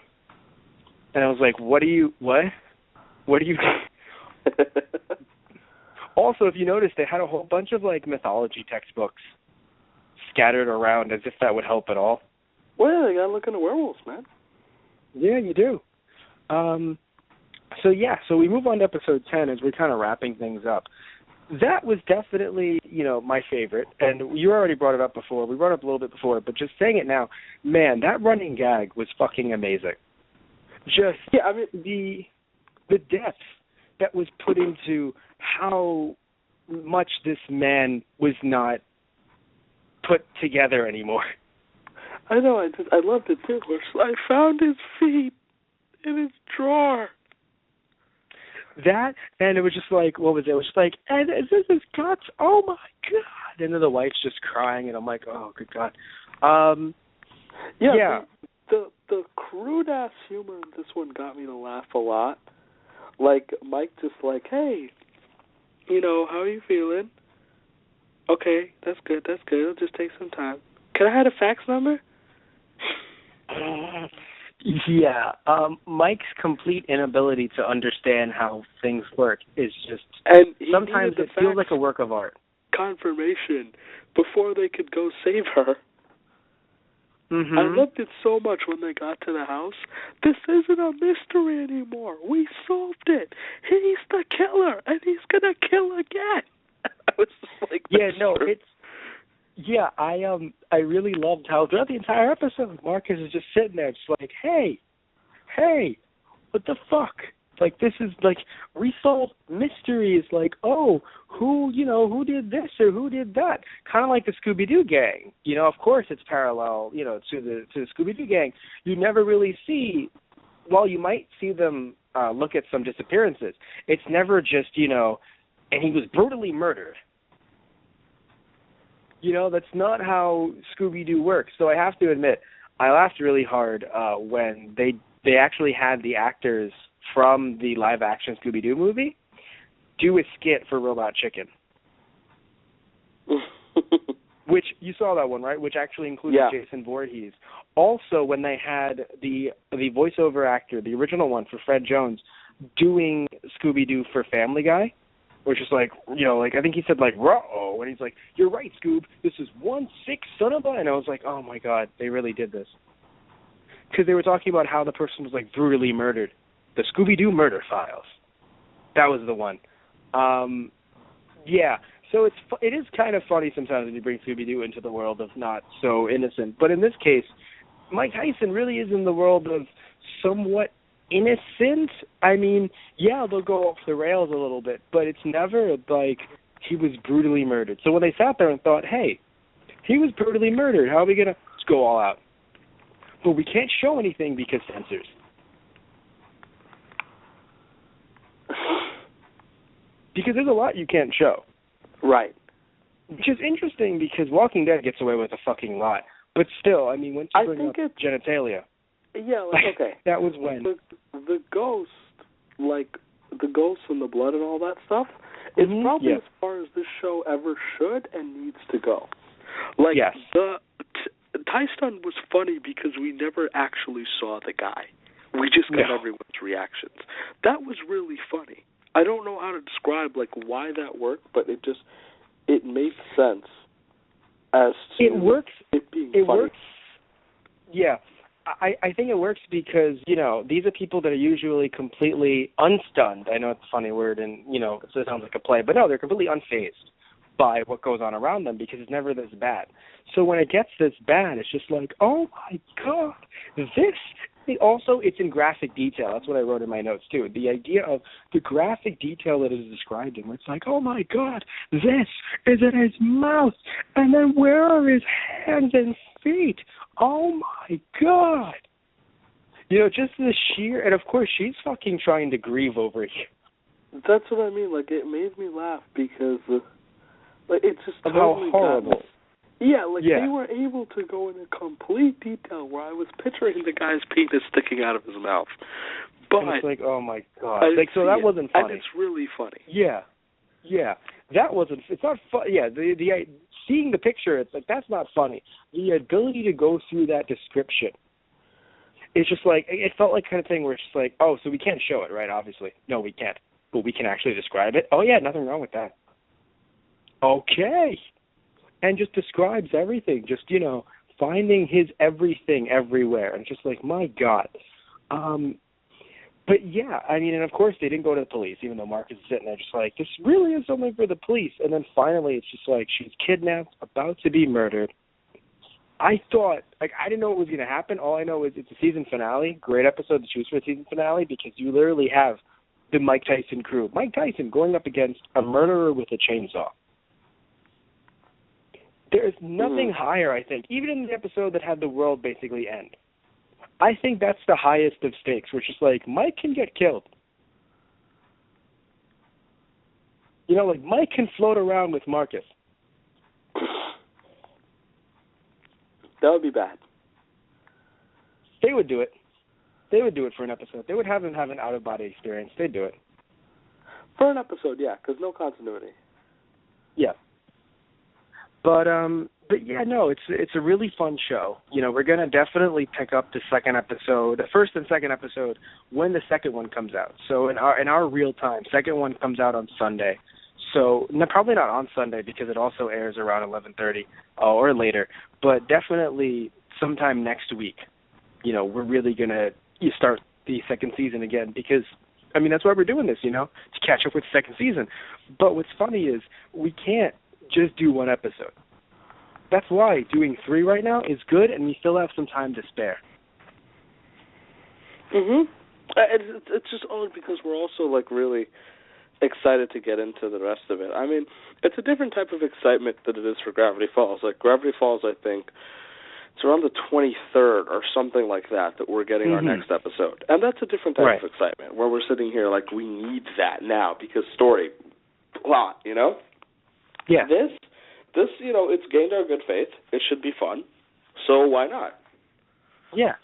And I was like, what? What are you doing? Also, if you notice, they had a whole bunch of, like, mythology textbooks scattered around as if that would help at all. Well, you gotta look into werewolves, man. Yeah, you do. So we move on to episode 10 as we're kind of wrapping things up. That was definitely, my favorite, and you already brought it up before. We brought it up a little bit before, but just saying it now, man, that running gag was fucking amazing. Just the depth that was put into how much this man was not put together anymore. I know, I loved it too. I found his feet in his drawer. That, and it was just like, what was it? It was just like, and is this his guts? Oh my God. And then the wife's just crying, and I'm like, oh, good God. Yeah. The crude-ass humor in this one got me to laugh a lot. Like, Mike just like, hey, how are you feeling? Okay, that's good. It'll just take some time. Can I have a fax number? Yeah. Mike's complete inability to understand how things work is just, and sometimes it feels like a work of art. Confirmation before they could go save her. Mm-hmm. I loved it so much when they got to the house. This isn't a mystery anymore. We solved it. He's the killer, and he's gonna kill again. I was just like, I really loved how throughout the entire episode, Marcus is just sitting there, just like, hey, what the fuck? Like, this is like resolved mysteries. Like, oh, who did this or who did that? Kind of like the Scooby-Doo gang. Of course it's parallel, to the Scooby-Doo gang. You never really see. Well, you might see them look at some disappearances. It's never just and he was brutally murdered. That's not how Scooby-Doo works. So I have to admit, I laughed really hard when they actually had the actors from the live-action Scooby-Doo movie do a skit for Robot Chicken. Which, you saw that one, right? Which actually included Jason Voorhees. Also, when they had the voiceover actor, the original one for Fred Jones, doing Scooby-Doo for Family Guy, which is like, I think he said, like, ruh-oh, and he's like, you're right, Scoob, this is 1 sick son of a, and I was like, oh my God, they really did this. Because they were talking about how the person was, like, brutally murdered. The Scooby-Doo Murder Files. That was the one. So it is kind of funny sometimes when you bring Scooby-Doo into the world of not so innocent. But in this case, Mike Tyson really is in the world of somewhat innocent. I mean, they'll go off the rails a little bit, but it's never like he was brutally murdered. So when they sat there and thought, hey, he was brutally murdered, how are we going to go all out? But we can't show anything because censors. Because there's a lot you can't show. Right. Which is interesting because Walking Dead gets away with a fucking lot. But still, I mean, once you bring up genitalia. Yeah, like, okay. That was when. The ghost, like, the ghosts and the blood and all that stuff, it's probably as far as this show ever should and needs to go. Like, Tyson was funny because we never actually saw the guy. We just got everyone's reactions. That was really funny. I don't know how to describe, like, why that worked, but it made sense as to it being funny. It works. Yeah. I think it works because, these are people that are usually completely unstunned. I know it's a funny word and, so it sounds like a play, but no, they're completely unfazed by what goes on around them because it's never this bad. So when it gets this bad, it's just like, oh my God, also, it's in graphic detail. That's what I wrote in my notes, too. The idea of the graphic detail that is described in, where it's like, oh, my God, this is in his mouth, and then where are his hands and feet? Oh, my God. Just the sheer, and of course, she's fucking trying to grieve over here. That's what I mean. Like, it made me laugh because, it's just how totally horrible. They were able to go into complete detail where I was picturing the guy's penis sticking out of his mouth. But and it's like, oh my God. So that wasn't funny. And it's really funny. Yeah. That wasn't, it's not funny. Yeah, seeing the picture, it's like, that's not funny. The ability to go through that description, it's just like, it felt like kind of thing where it's just like, oh, so we can't show it, right? Obviously. No, we can't. But we can actually describe it. Oh, yeah, nothing wrong with that. Okay. And just describes everything. Just, finding his everything everywhere. And just like, my God. But, yeah, I mean, and of course they didn't go to the police, even though Marcus is sitting there just like, this really is something for the police. And then finally it's just like, she's kidnapped, about to be murdered. I thought, I didn't know what was going to happen. All I know is it's a season finale. Great episode to choose for a season finale because you literally have the Mike Tyson crew. Mike Tyson going up against a murderer with a chainsaw. There's nothing higher, I think, even in the episode that had the world basically end. I think that's the highest of stakes, where it's just like, Mike can get killed. Like Mike can float around with Marcus. That would be bad. They would do it. They would do it for an episode. They would have him have an out-of-body experience. They'd do it. For an episode, yeah, because no continuity. Yeah. But yeah, no, it's a really fun show. We're gonna definitely pick up the first and second episode when the second one comes out. So in our real time, second one comes out on Sunday. So probably not on Sunday because it also airs around 11:30 or later, but definitely sometime next week. We're really gonna start the second season again because, I mean, that's why we're doing this. To catch up with the second season. But what's funny is we can't just do one episode. That's why doing 3 right now is good, and we still have some time to spare. It's just only because we're also really excited to get into the rest of it. I mean, it's a different type of excitement than it is for Gravity Falls. Like Gravity Falls, I think it's around the 23rd or something like that we're getting our next episode, and that's a different type of excitement where we're sitting here like we need that now because story, plot, Yeah. This, it's gained our good faith. It should be fun. So why not? Yeah.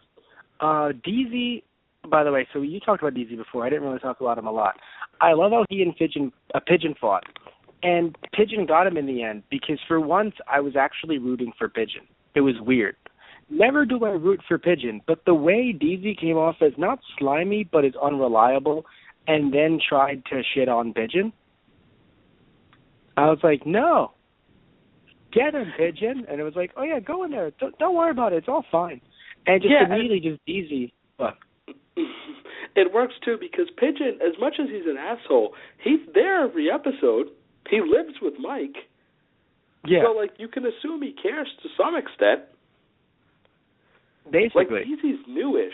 DZ, by the way, so you talked about DZ before. I didn't really talk about him a lot. I love how he and Pigeon fought. And Pigeon got him in the end because for once I was actually rooting for Pigeon. It was weird. Never do I root for Pigeon, but the way DZ came off as not slimy but as unreliable and then tried to shit on Pigeon, I was like, no. Get him, Pigeon. And it was like, oh, yeah, go in there. Don't worry about it. It's all fine. And just immediately just easy. Look. It works, too, because Pigeon, as much as he's an asshole, he's there every episode. He lives with Mike. Yeah. So, you can assume he cares to some extent. Basically. Easy's newish.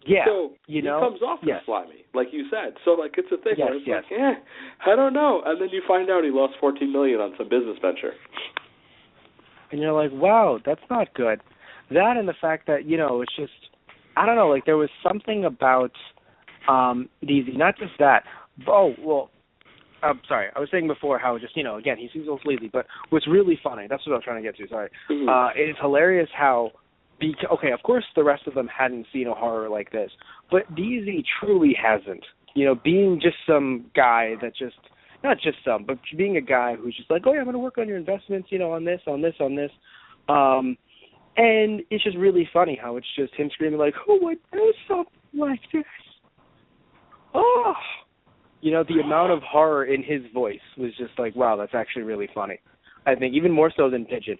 Yeah, so he comes off as slimy, like you said. So, it's a thing where it's I don't know. And then you find out he lost $14 million on some business venture. And you're like, wow, that's not good. That and the fact that, it's just, I don't know, there was something about DZ, not just that. Oh, well, I'm sorry. I was saying before how just, again, he seems a little sleazy, but what's really funny, that's what I was trying to get to, sorry. It's hilarious how, of course the rest of them hadn't seen a horror like this, but DZ truly hasn't. Being just some guy that just, not just some, but being a guy who's just like, oh yeah, I'm going to work on your investments, on this. And it's just really funny how it's just him screaming like, who would do something like this? Oh! The amount of horror in his voice was just like, wow, that's actually really funny. I think even more so than Pigeon.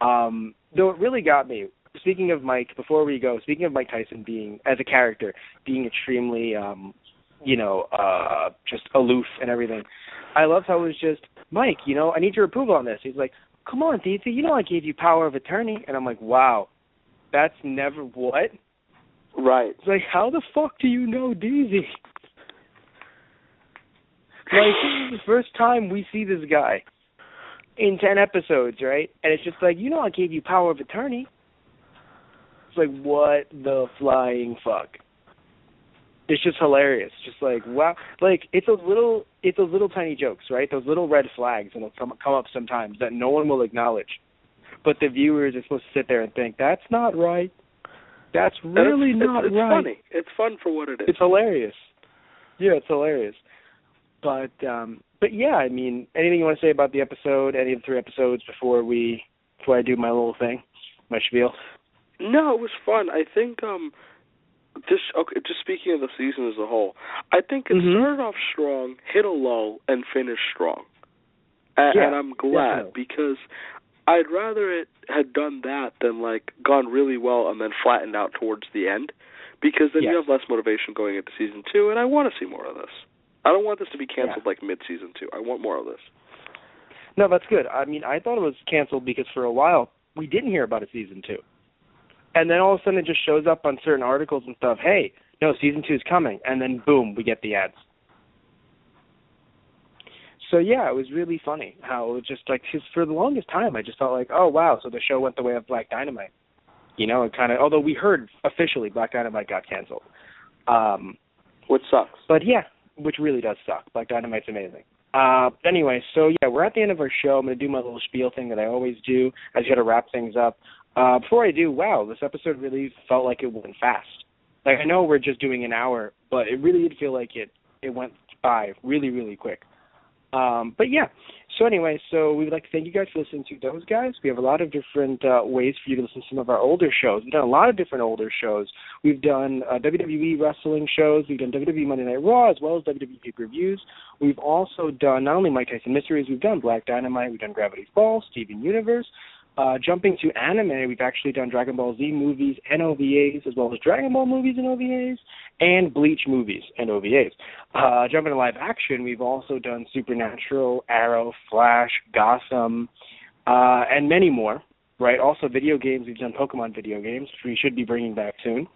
Though it really got me. Speaking of Mike Tyson being, as a character, being extremely, just aloof and everything, I loved how it was just, Mike, I need your approval on this. He's like, come on, DZ, I gave you power of attorney. And I'm like, wow, that's never, what? Right. It's like, how the fuck do you know DZ? This is the first time we see this guy in 10 episodes, right? And it's just like, I gave you power of attorney. It's like, what the flying fuck? It's just hilarious. Just like, wow. It's those little tiny jokes, right? Those little red flags that'll come up sometimes that no one will acknowledge. But the viewers are supposed to sit there and think, that's not right. That's really not right. It's funny. It's fun for what it is. It's hilarious. Yeah, it's hilarious. But But yeah, I mean, anything you want to say about the episode, any of the 3 episodes before I do my little thing, my spiel? No, it was fun. I think just speaking of the season as a whole, I think it started off strong, hit a lull, and finished strong. And I'm glad, because I'd rather it had done that than gone really well and then flattened out towards the end, because then you have less motivation going into season 2, and I want to see more of this. I don't want this to be canceled mid-season 2. I want more of this. No, that's good. I mean, I thought it was canceled because for a while we didn't hear about a season 2. And then all of a sudden it just shows up on certain articles and stuff, hey, no, season 2 is coming. And then, boom, we get the ads. So, yeah, it was really funny how it was just cause for the longest time I just felt like, oh, wow, so the show went the way of Black Dynamite. You know, it kind of, although we heard officially Black Dynamite got canceled. Which sucks. But, yeah. Which really does suck. Black Dynamite's amazing. Anyway, so yeah, we're at the end of our show. I'm going to do my little spiel thing that I always do. I just got to wrap things up. Before I do, wow, this episode really felt like it went fast. I know we're just doing an hour, but it really did feel like it went by really, really quick. But yeah, so anyway, so we would like to thank you guys for listening to those guys. We have a lot of different ways for you to listen to some of our older shows. We've done a lot of different older shows. We've done WWE wrestling shows. We've done WWE Monday Night Raw as well as WWE pay-per-views. We've also done not only Mike Tyson Mysteries, we've done Black Dynamite, we've done Gravity Falls, Steven Universe. Jumping to anime, we've actually done Dragon Ball Z movies and OVAs, as well as Dragon Ball movies and OVAs, and Bleach movies and OVAs. Jumping to live action, we've also done Supernatural, Arrow, Flash, Gotham, and many more, right? Also video games, we've done Pokemon video games, which we should be bringing back soon.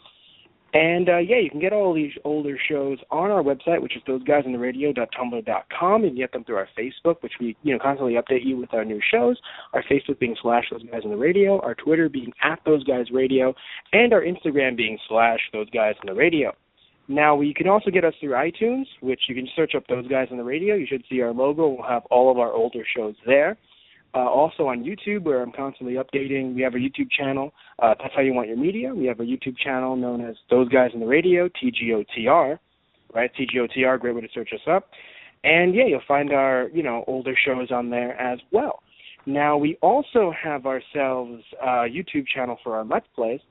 And, yeah, you can get all these older shows on our website, which is thoseguysintheradio.tumblr.com. You can get them through our Facebook, which we, constantly update you with our new shows. Our Facebook being /thoseguysintheradio, our Twitter being @thoseguysradio, and our Instagram being /thoseguysintheradio. Now, you can also get us through iTunes, which you can search up Those Guys on the Radio. You should see our logo. We'll have all of our older shows there. Also on YouTube, where I'm constantly updating. We have a YouTube channel. That's How You Want Your Media. We have a YouTube channel known as Those Guys in the Radio, TGOTR, right? TGOTR, great way to search us up. And, yeah, you'll find our, older shows on there as well. Now, we also have ourselves a YouTube channel for our Let's Plays,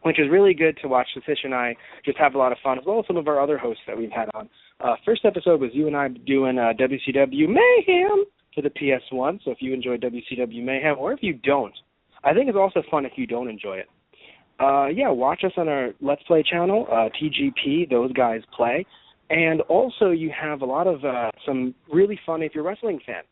which is really good to watch. Satish and I just have a lot of fun, as well as some of our other hosts that we've had on. First episode was you and I doing WCW Mayhem for the PS1, so if you enjoy WCW Mayhem, or if you don't, I think it's also fun if you don't enjoy it. Yeah, watch us on our Let's Play channel, TGP, Those Guys Play, and also you have a lot of some really fun, if you're a wrestling fan,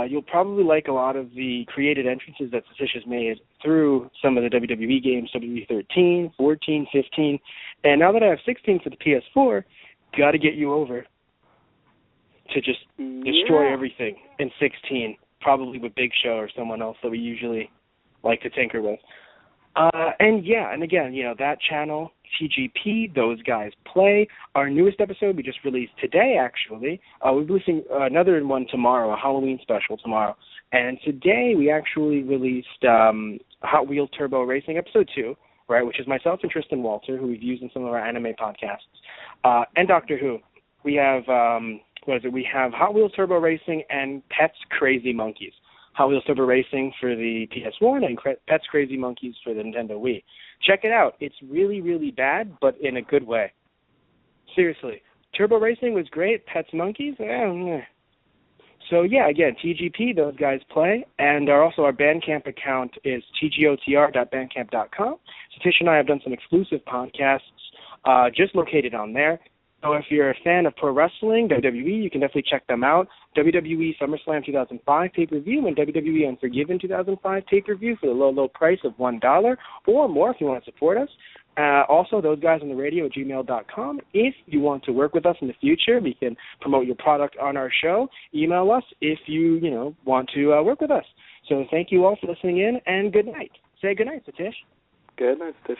you'll probably like a lot of the created entrances that Satish has made through some of the WWE games, WWE 13, 14, 15, and now that I have 16 for the PS4, got to get you over to just destroy everything in 16, probably with Big Show or someone else that we usually like to tinker with. And again, that channel, TGP, Those Guys Play. Our newest episode we just released today, actually. We're releasing another one tomorrow, a Halloween special tomorrow. And today we actually released Hot Wheels Turbo Racing Episode 2, right, which is myself and Tristan Walter, who we've used in some of our anime podcasts, and Doctor Who. We have... we have Hot Wheels Turbo Racing and Pets Crazy Monkeys. Hot Wheels Turbo Racing for the PS1 and Pets Crazy Monkeys for the Nintendo Wii. Check it out. It's really, really bad, but in a good way. Seriously. Turbo Racing was great. Pets Monkeys? So, yeah, again, TGP, Those Guys Play. And our Bandcamp account is tgotr.bandcamp.com. Satish and I have done some exclusive podcasts just located on there. So if you're a fan of pro wrestling, WWE, you can definitely check them out. WWE SummerSlam 2005 pay-per-view and WWE Unforgiven 2005 pay-per-view for the low, low price of $1 or more if you want to support us. Also, Those Guys on the Radio at gmail.com. If you want to work with us in the future, we can promote your product on our show. Email us if you want to work with us. So thank you all for listening in, and good night. Say good night, Satish. Good night, Satish.